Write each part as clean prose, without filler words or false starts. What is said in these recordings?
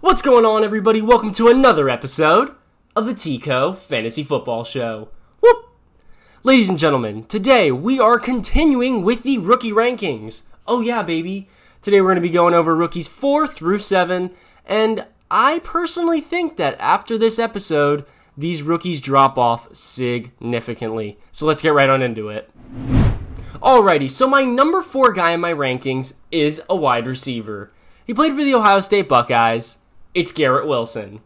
What's going on, everybody? Welcome to another episode of the TCO Fantasy Football Show. Whoop! Ladies and gentlemen, today we are continuing with the rookie rankings. Oh yeah, baby. Today we're going to be going over rookies 4 through 7, and I personally think that after this episode, these rookies drop off significantly. So let's get right on into it. Alrighty, so my number 4 guy in my rankings is a wide receiver. He played for the Ohio State Buckeyes. It's Garrett Wilson.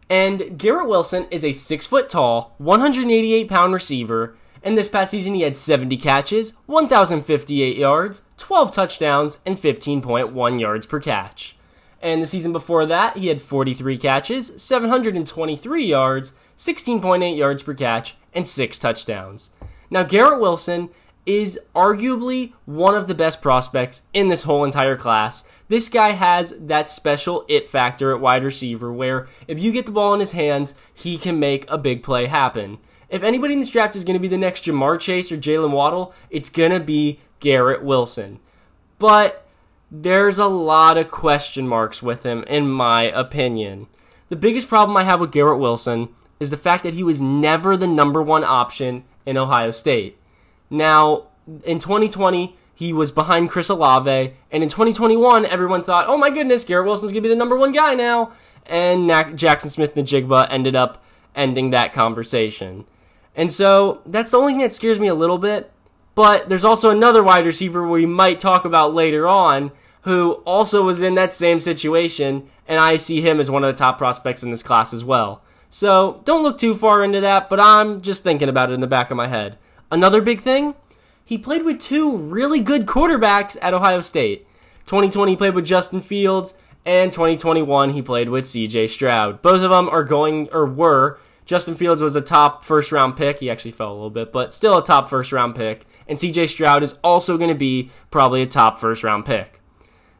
And Garrett Wilson is a 6-foot-tall, 188-pound receiver, and this past season he had 70 catches, 1,058 yards, 12 touchdowns, and 15.1 yards per catch. And the season before that, he had 43 catches, 723 yards, 16.8 yards per catch, and 6 touchdowns. Now, Garrett Wilson is arguably one of the best prospects in this whole entire class. This guy has that special it factor at wide receiver where if you get the ball in his hands, he can make a big play happen. If anybody in this draft is going to be the next Jamar Chase or Jalen Waddle, it's going to be Garrett Wilson. But there's a lot of question marks with him, in my opinion. The biggest problem I have with Garrett Wilson is the fact that he was never the number 1 option in Ohio State. Now, in 2020, he was behind Chris Olave, and in 2021, everyone thought, oh my goodness, Garrett Wilson's going to be the number 1 guy now, and Jackson Smith-Njigba ended up ending that conversation. And so, that's the only thing that scares me a little bit, but there's also another wide receiver we might talk about later on, who also was in that same situation, and I see him as one of the top prospects in this class as well. So, don't look too far into that, but I'm just thinking about it in the back of my head. Another big thing, he played with 2 really good quarterbacks at Ohio State. 2020 he played with Justin Fields, and 2021 he played with CJ Stroud. Both of them were. Justin Fields was a top first-round pick. He actually fell a little bit, but still a top first-round pick. And CJ Stroud is also going to be probably a top first-round pick.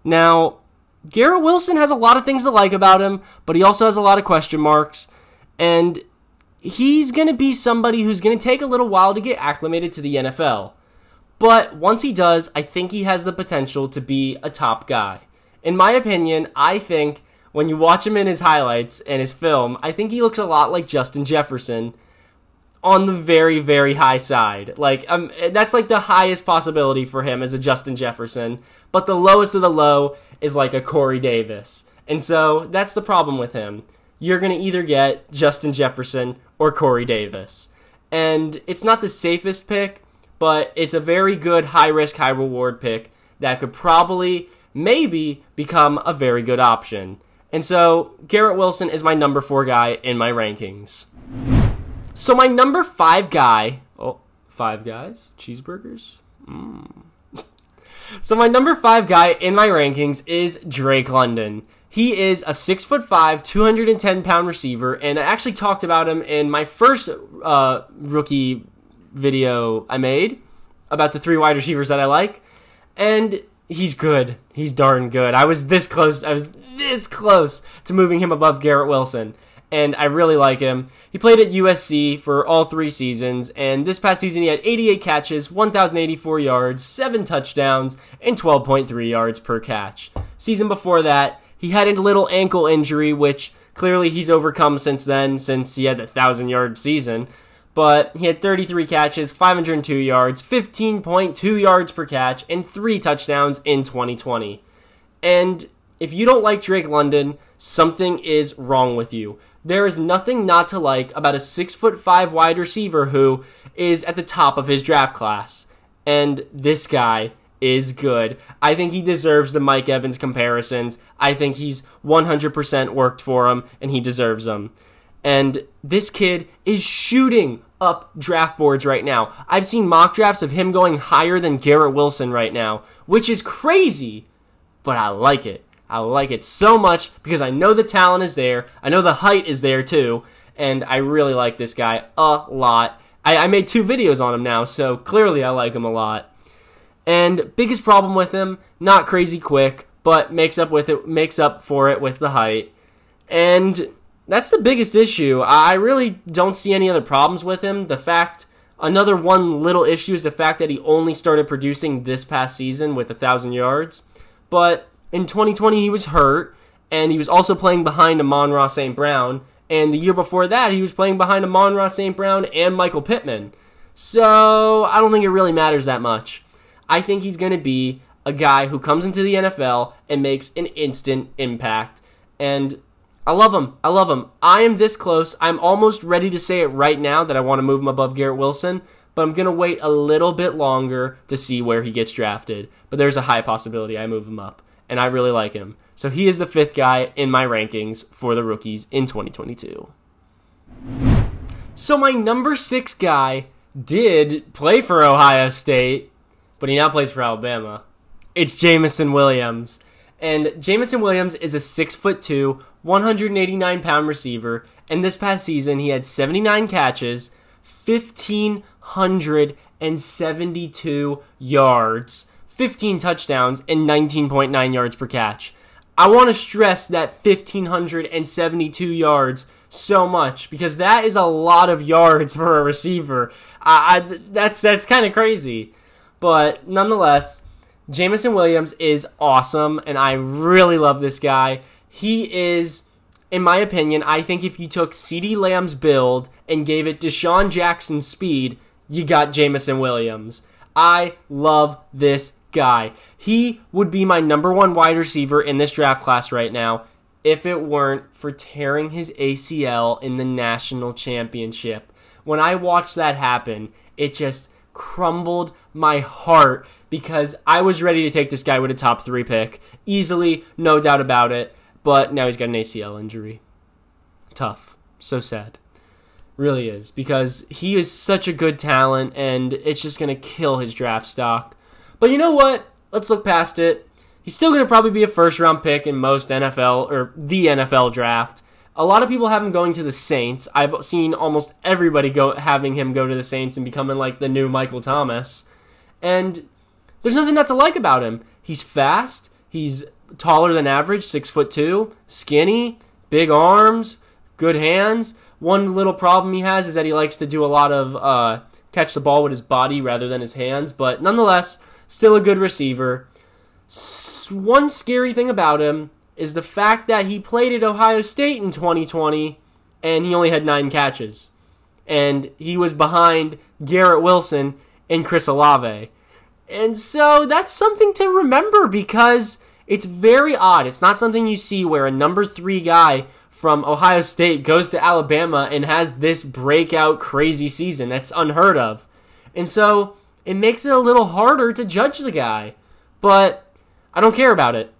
Now, Garrett Wilson has a lot of things to like about him, but he also has a lot of question marks. And he's going to be somebody who's going to take a little while to get acclimated to the NFL. But once he does, I think he has the potential to be a top guy. In my opinion, I think when you watch him in his highlights and his film, I think he looks a lot like Justin Jefferson on the very, very high side. That's like the highest possibility for him as a Justin Jefferson. But the lowest of the low is like a Corey Davis. And so that's the problem with him. You're going to either get Justin Jefferson or Corey Davis. And it's not the safest pick, but it's a very good high-risk, high-reward pick that could probably, maybe, become a very good option. And so, Garrett Wilson is my number 4 guy in my rankings. So my number 5 guy... Oh, 5 guys? Cheeseburgers? So my number 5 guy in my rankings is Drake London. He is a 6'5", 210-pound receiver, and I actually talked about him in my first rookie video I made about the 3 wide receivers that I like, and he's good. He's darn good. I was this close to moving him above Garrett Wilson, and I really like him. He played at USC for all 3 seasons, and this past season he had 88 catches, 1,084 yards, 7 touchdowns, and 12.3 yards per catch. Season before that, he had a little ankle injury, which clearly he's overcome since then, since he had the 1,000-yard season. But he had 33 catches, 502 yards, 15.2 yards per catch, and 3 touchdowns in 2020. And if you don't like Drake London, something is wrong with you. There is nothing not to like about a 6'5" wide receiver who is at the top of his draft class. And this guy is good. I think he deserves the Mike Evans comparisons. I think he's 100% worked for him, and he deserves them. And this kid is shooting up draft boards right now. I've seen mock drafts of him going higher than Garrett Wilson right now, which is crazy, but I like it. I like it so much because I know the talent is there. I know the height is there too, and I really like this guy a lot. I made 2 videos on him now, so clearly I like him a lot. And biggest problem with him, not crazy quick, but makes up for it with the height. And that's the biggest issue. I really don't see any other problems with him. Another one little issue is the fact that he only started producing this past season with 1,000 yards. But in 2020 he was hurt, and he was also playing behind Amon-Ra St. Brown, and the year before that, he was playing behind Amon-Ra St. Brown and Michael Pittman. So, I don't think it really matters that much. I think he's going to be a guy who comes into the NFL and makes an instant impact. And I love him. I love him. I am this close. I'm almost ready to say it right now that I want to move him above Garrett Wilson, but I'm going to wait a little bit longer to see where he gets drafted. But there's a high possibility I move him up, and I really like him. So he is the 5th guy in my rankings for the rookies in 2022. So my number 6 guy did play for Ohio State, but he now plays for Alabama. It's Jamison Williams. And Jamison Williams is a 6'2", 189-pound receiver, and this past season he had 79 catches, 1,572 yards, 15 touchdowns, and 19.9 yards per catch. I want to stress that 1,572 yards so much, because that is a lot of yards for a receiver. That's kind of crazy. But nonetheless, Jamison Williams is awesome, and I really love this guy. He is, in my opinion, I think if you took CeeDee Lamb's build and gave it Deshaun Jackson's speed, you got Jamison Williams. I love this guy. He would be my number 1 wide receiver in this draft class right now if it weren't for tearing his ACL in the national championship. When I watched that happen, it just crumbled my heart because I was ready to take this guy with a top 3 pick. Easily, no doubt about it. But now he's got an ACL injury. Tough. So sad. Really is. Because he is such a good talent, and it's just going to kill his draft stock. But you know what? Let's look past it. He's still going to probably be a first-round pick in most NFL, or the NFL draft. A lot of people have him going to the Saints. I've seen almost everybody having him go to the Saints and becoming like the new Michael Thomas. And there's nothing not to like about him. He's fast. He's taller than average, 6'2", skinny, big arms, good hands. One little problem he has is that he likes to do a lot of catch the ball with his body rather than his hands. But nonetheless, still a good receiver. One scary thing about him is the fact that he played at Ohio State in 2020 and he only had 9 catches. And he was behind Garrett Wilson and Chris Olave. And so that's something to remember because it's very odd. It's not something you see where a number 3 guy from Ohio State goes to Alabama and has this breakout crazy season. That's unheard of. And so it makes it a little harder to judge the guy. But I don't care about it.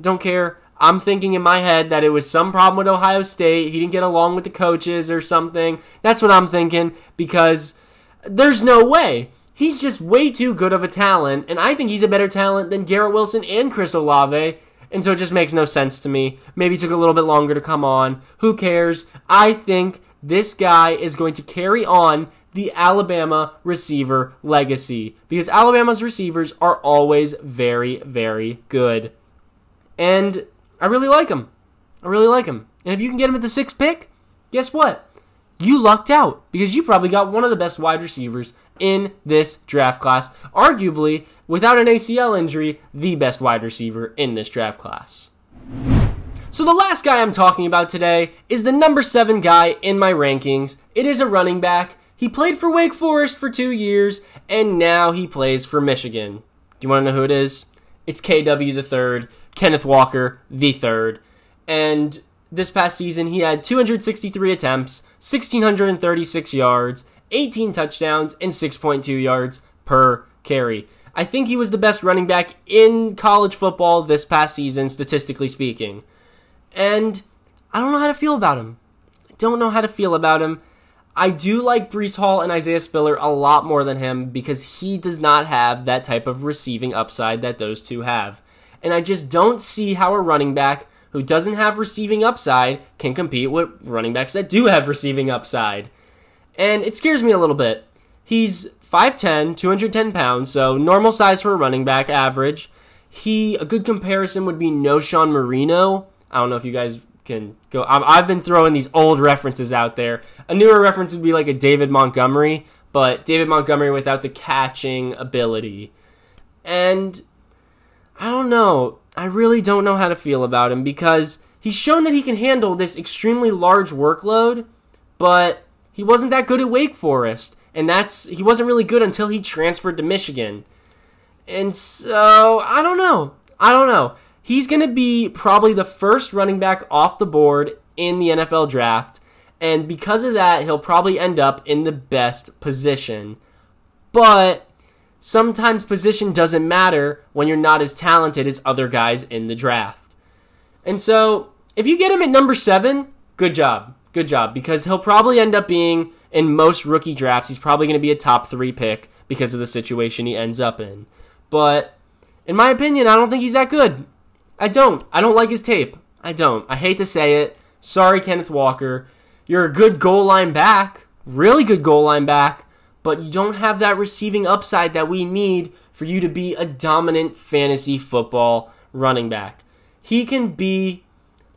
Don't care. I'm thinking in my head that it was some problem with Ohio State. He didn't get along with the coaches or something. That's what I'm thinking because there's no way. He's just way too good of a talent, and I think he's a better talent than Garrett Wilson and Chris Olave, and so it just makes no sense to me. Maybe it took a little bit longer to come on. Who cares? I think this guy is going to carry on the Alabama receiver legacy because Alabama's receivers are always very, very good. And I really like him. I really like him. And if you can get him at the 6th pick, guess what? You lucked out because you probably got one of the best wide receivers in this draft class. Arguably, without an ACL injury, the best wide receiver in this draft class. So the last guy I'm talking about today is the number 7 guy in my rankings. It is a running back. He played for Wake Forest for 2 years, and now he plays for Michigan. Do you want to know who it is? It's KW3, Kenneth Walker III. And this past season, he had 263 attempts, 1,636 yards, 18 touchdowns, and 6.2 yards per carry. I think he was the best running back in college football this past season, statistically speaking. And I don't know how to feel about him. I do like Breece Hall and Isaiah Spiller a lot more than him because he does not have that type of receiving upside that those two have. And I just don't see how a running back who doesn't have receiving upside can compete with running backs that do have receiving upside. And it scares me a little bit. He's 5'10", 210 pounds, so normal size for a running back, average. A good comparison would be Noshawn Marino. I don't know if you guys can go. I've been throwing these old references out there. A newer reference would be like a David Montgomery, but David Montgomery without the catching ability. And I don't know. I really don't know how to feel about him because he's shown that he can handle this extremely large workload, but he wasn't that good at Wake Forest, and he wasn't really good until he transferred to Michigan. And so, I don't know. He's going to be probably the first running back off the board in the NFL draft, and because of that, he'll probably end up in the best position. But sometimes position doesn't matter when you're not as talented as other guys in the draft. And so, if you get him at number 7, good job, because he'll probably end up being, in most rookie drafts, he's probably going to be a top 3 pick because of the situation he ends up in. But, in my opinion, I don't think he's that good. I don't like his tape. I hate to say it. Sorry, Kenneth Walker. You're a good goal line back, really good goal line back, but you don't have that receiving upside that we need for you to be a dominant fantasy football running back. He can be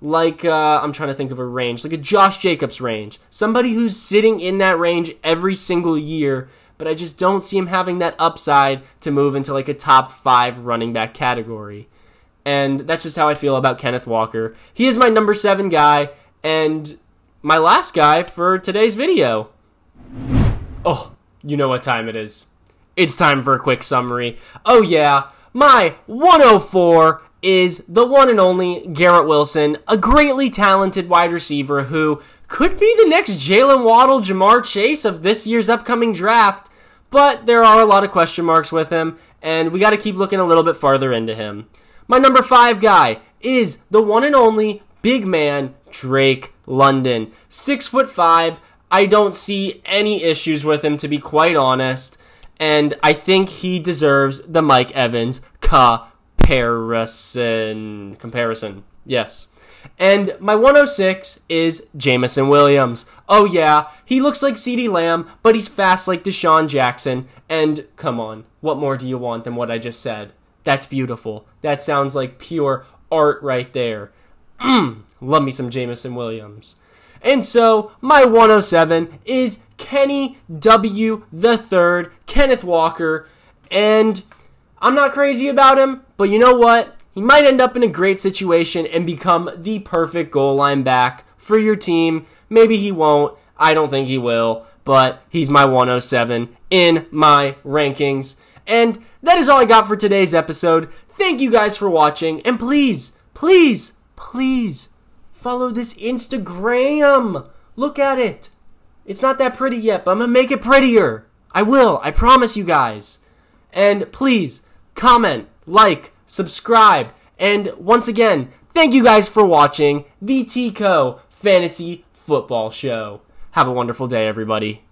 like, I'm trying to think of a range, like a Josh Jacobs range. Somebody who's sitting in that range every single year, but I just don't see him having that upside to move into like a top 5 running back category. And that's just how I feel about Kenneth Walker. He is my number 7 guy, and my last guy for today's video. Oh, you know what time it is. It's time for a quick summary. Oh yeah, my 104 is the one and only Garrett Wilson, a greatly talented wide receiver who could be the next Jalen Waddle, Jamar Chase of this year's upcoming draft, but there are a lot of question marks with him, and we got to keep looking a little bit farther into him. My number 5 guy is the one and only big man, Drake London. 6'5". I don't see any issues with him, to be quite honest, and I think he deserves the Mike Evans comparison. Yes. And my 106 is Jamison Williams. Oh yeah, he looks like CeeDee Lamb, but he's fast like Deshaun Jackson. And come on, what more do you want than what I just said? That's beautiful. That sounds like pure art right there. Love me some Jamison Williams. And so, my 107 is Kenny W. the Third, Kenneth Walker. And I'm not crazy about him, but you know what? He might end up in a great situation and become the perfect goal line back for your team. Maybe he won't. I don't think he will. But he's my 107 in my rankings. And that is all I got for today's episode. Thank you guys for watching. And please, please, please follow this Instagram. Look at it. It's not that pretty yet, but I'm going to make it prettier. I will. I promise you guys. And please, comment, like, subscribe. And once again, thank you guys for watching the TCO Fantasy Football Show. Have a wonderful day, everybody.